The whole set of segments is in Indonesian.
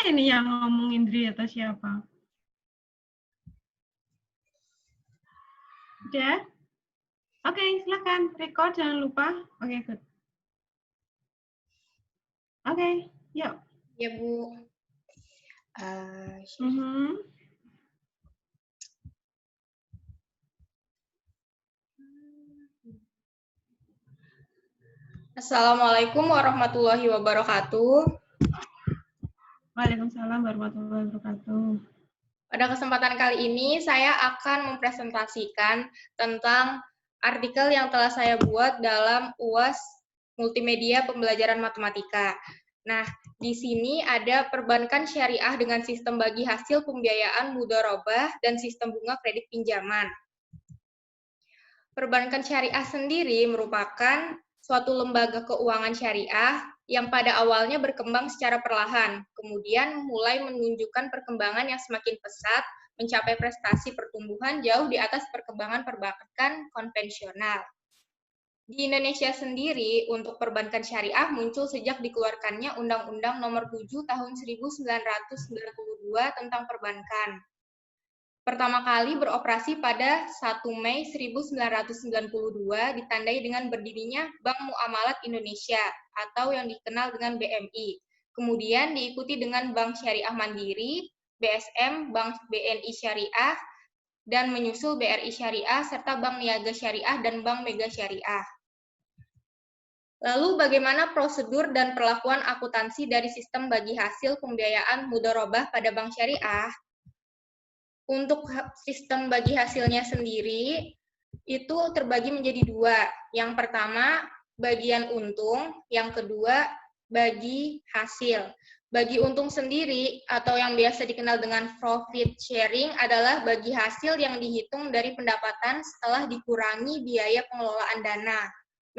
ini yang ngomong Indri atau siapa? Udah? Oke, silakan. Record jangan lupa. Oke, good. Oke, yuk. Ya, Bu. Assalamualaikum warahmatullahi wabarakatuh. Waalaikumsalam warahmatullahi wabarakatuh. Pada kesempatan kali ini, saya akan mempresentasikan tentang artikel yang telah saya buat dalam UAS Multimedia Pembelajaran Matematika. Nah, di sini ada perbankan syariah dengan sistem bagi hasil pembiayaan mudharabah dan sistem bunga kredit pinjaman. Perbankan syariah sendiri merupakan suatu lembaga keuangan syariah yang pada awalnya berkembang secara perlahan, kemudian mulai menunjukkan perkembangan yang semakin pesat, mencapai prestasi pertumbuhan jauh di atas perkembangan perbankan konvensional. Di Indonesia sendiri, untuk perbankan syariah muncul sejak dikeluarkannya Undang-Undang Nomor 7 Tahun 1992 tentang perbankan. Pertama kali beroperasi pada 1 Mei 1992 ditandai dengan berdirinya Bank Muamalat Indonesia atau yang dikenal dengan BMI. Kemudian diikuti dengan Bank Syariah Mandiri, BSM, Bank BNI Syariah, dan menyusul BRI Syariah, serta Bank Niaga Syariah dan Bank Mega Syariah. Lalu bagaimana prosedur dan perlakuan akuntansi dari sistem bagi hasil pembiayaan mudharabah pada bank syariah? Untuk sistem bagi hasilnya sendiri, itu terbagi menjadi dua. Yang pertama, bagian untung. Yang kedua, bagi hasil. Bagi untung sendiri, atau yang biasa dikenal dengan profit sharing, adalah bagi hasil yang dihitung dari pendapatan setelah dikurangi biaya pengelolaan dana.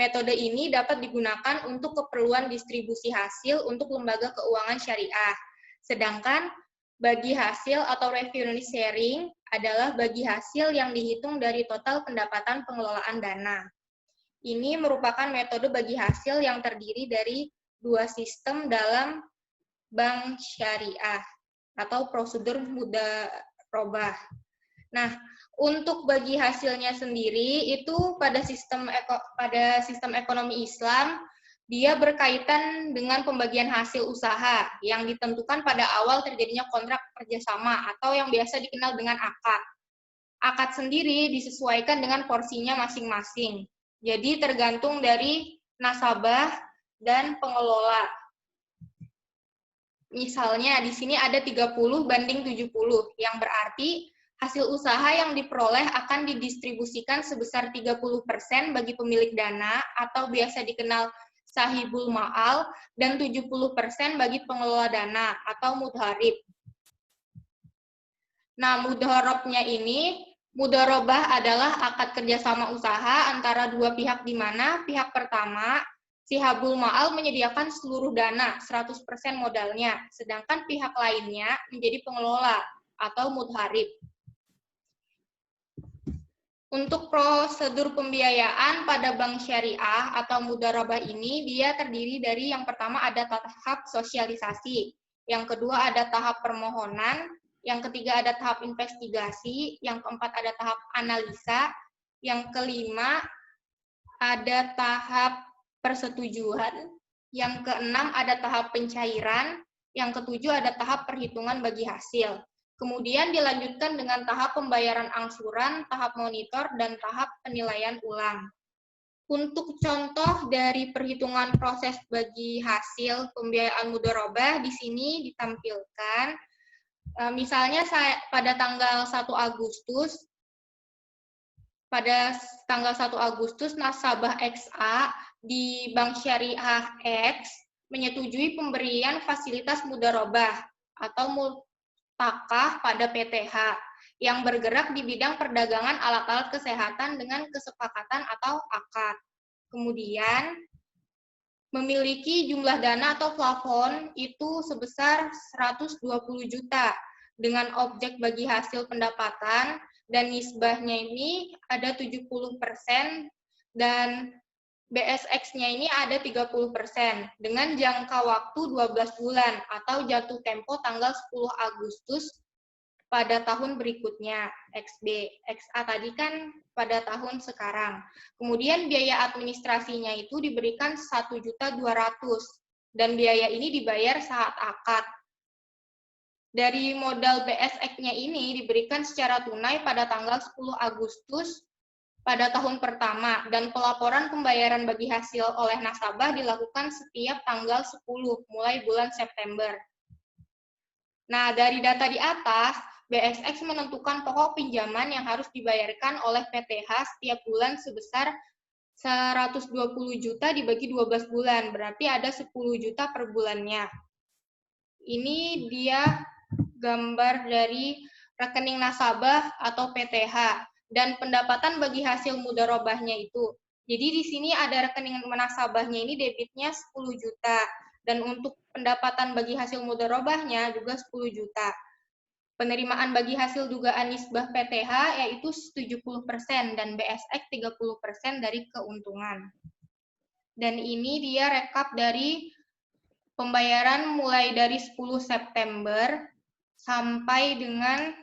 Metode ini dapat digunakan untuk keperluan distribusi hasil untuk lembaga keuangan syariah. Sedangkan bagi hasil atau revenue sharing adalah bagi hasil yang dihitung dari total pendapatan pengelolaan dana. Ini merupakan metode bagi hasil yang terdiri dari dua sistem dalam bank syariah atau prosedur mudharabah. Nah, untuk bagi hasilnya sendiri itu pada sistem ekonomi Islam dia berkaitan dengan pembagian hasil usaha yang ditentukan pada awal terjadinya kontrak kerjasama atau yang biasa dikenal dengan akad. Akad sendiri disesuaikan dengan porsinya masing-masing. Jadi tergantung dari nasabah dan pengelola. Misalnya di sini ada 30/70, yang berarti hasil usaha yang diperoleh akan didistribusikan sebesar 30% bagi pemilik dana atau biasa dikenal sahibul ma'al dan 70% bagi pengelola dana atau mudharib. Nah, mudharabah adalah akad kerjasama usaha antara dua pihak di mana pihak pertama, si habul ma'al menyediakan seluruh dana, 100% modalnya, sedangkan pihak lainnya menjadi pengelola atau mudharib. Untuk prosedur pembiayaan pada bank syariah atau mudharabah ini, dia terdiri dari yang pertama ada tahap sosialisasi, yang kedua ada tahap permohonan, yang ketiga ada tahap investigasi, yang keempat ada tahap analisa, yang kelima ada tahap persetujuan, yang keenam ada tahap pencairan, yang ketujuh ada tahap perhitungan bagi hasil. Kemudian dilanjutkan dengan tahap pembayaran angsuran, tahap monitor, dan tahap penilaian ulang. Untuk contoh dari perhitungan proses bagi hasil pembiayaan mudharabah di sini ditampilkan. Misalnya pada tanggal 1 Agustus nasabah XA di Bank Syariah X menyetujui pemberian fasilitas mudharabah atau multakah pada PTH yang bergerak di bidang perdagangan alat-alat kesehatan dengan kesepakatan atau akad. Kemudian memiliki jumlah dana atau plafon itu sebesar 120 juta dengan objek bagi hasil pendapatan dan nisbahnya ini ada 70% dan BSX-nya ini ada 30% dengan jangka waktu 12 bulan atau jatuh tempo tanggal 10 Agustus pada tahun berikutnya. XB, XA tadi kan pada tahun sekarang. Kemudian biaya administrasinya itu diberikan 1.200.000 dan biaya ini dibayar saat akad. Dari modal BSX-nya ini diberikan secara tunai pada tanggal 10 Agustus pada tahun pertama, dan pelaporan pembayaran bagi hasil oleh nasabah dilakukan setiap tanggal 10, mulai bulan September. Nah, dari data di atas, BSX menentukan pokok pinjaman yang harus dibayarkan oleh PTH setiap bulan sebesar 120 juta dibagi 12 bulan, berarti ada 10 juta per bulannya. Ini dia gambar dari rekening nasabah atau PTH. Dan pendapatan bagi hasil mudharobahnya itu. Jadi di sini ada rekening nasabahnya ini debitnya 10 juta. Dan untuk pendapatan bagi hasil mudharobahnya juga 10 juta. Penerimaan bagi hasil dugaan nisbah PTH yaitu 70% dan BSX 30% dari keuntungan. Dan ini dia rekap dari pembayaran mulai dari 10 September sampai dengan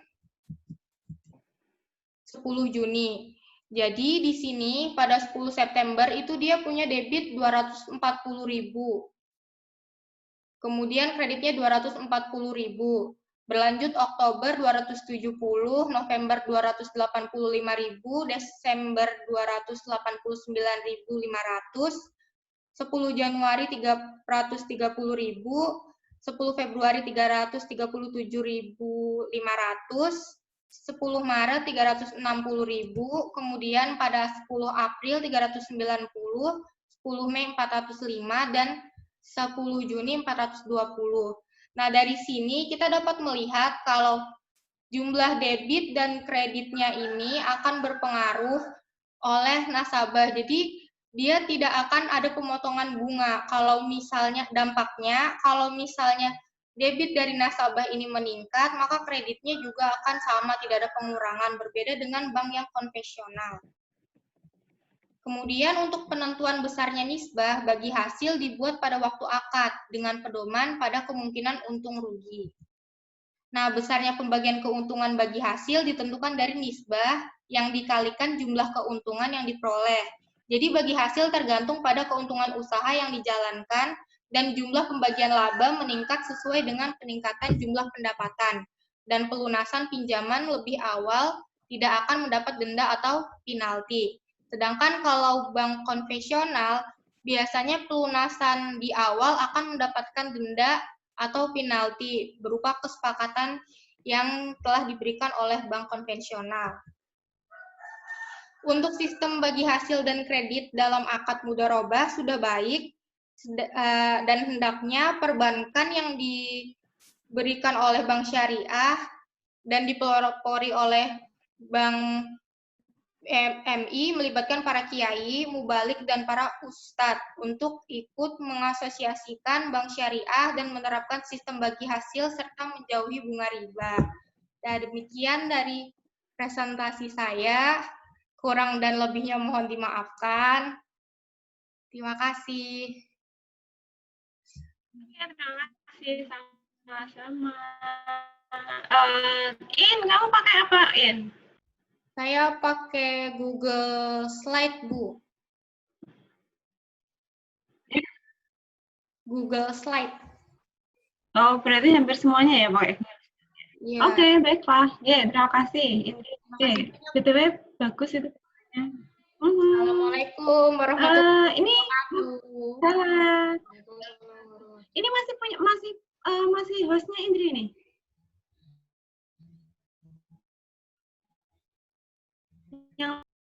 10 Juni. Jadi di sini pada 10 September itu dia punya debit 240.000. Kemudian kreditnya 240.000. Berlanjut Oktober 270, November 285.000, Desember 289.500, 10 Januari 330.000, 10 Februari 337.500, 10 Maret 360.000, kemudian pada 10 April 390, 10 Mei 405, dan 10 Juni 420. Nah, dari sini kita dapat melihat kalau jumlah debit dan kreditnya ini akan berpengaruh oleh nasabah. Jadi, dia tidak akan ada pemotongan bunga. Kalau misalnya dampaknya, kalau misalnya debit dari nasabah ini meningkat, maka kreditnya juga akan sama, tidak ada pengurangan, berbeda dengan bank yang konvensional. Kemudian untuk penentuan besarnya nisbah bagi hasil dibuat pada waktu akad dengan pedoman pada kemungkinan untung rugi. Nah, besarnya pembagian keuntungan bagi hasil ditentukan dari nisbah yang dikalikan jumlah keuntungan yang diperoleh. Jadi bagi hasil tergantung pada keuntungan usaha yang dijalankan dan jumlah pembagian laba meningkat sesuai dengan peningkatan jumlah pendapatan. Dan pelunasan pinjaman lebih awal tidak akan mendapat denda atau penalti. Sedangkan kalau bank konvensional, biasanya pelunasan di awal akan mendapatkan denda atau penalti berupa kesepakatan yang telah diberikan oleh bank konvensional. Untuk sistem bagi hasil dan kredit dalam akad mudharobah sudah baik, dan hendaknya perbankan yang diberikan oleh bank syariah dan dipelopori oleh bank MI melibatkan para kiai, mubalik, dan para ustadz untuk ikut mengasosiasikan bank syariah dan menerapkan sistem bagi hasil serta menjauhi bunga riba. Dan demikian dari presentasi saya, kurang dan lebihnya mohon dimaafkan. Terima kasih. Ya, terima kasih sama-sama. In, kamu pakai apa, In? Saya pakai Google Slide, Bu. Google Slide. Oh, berarti hampir semuanya ya pakai. Ya. Oke, baiklah. Ya, terima kasih. Oke, BTW bagus itu. Assalamualaikum warahmatullahi Ini wabarakatuh. salah. Ini masih hostnya Indri nih.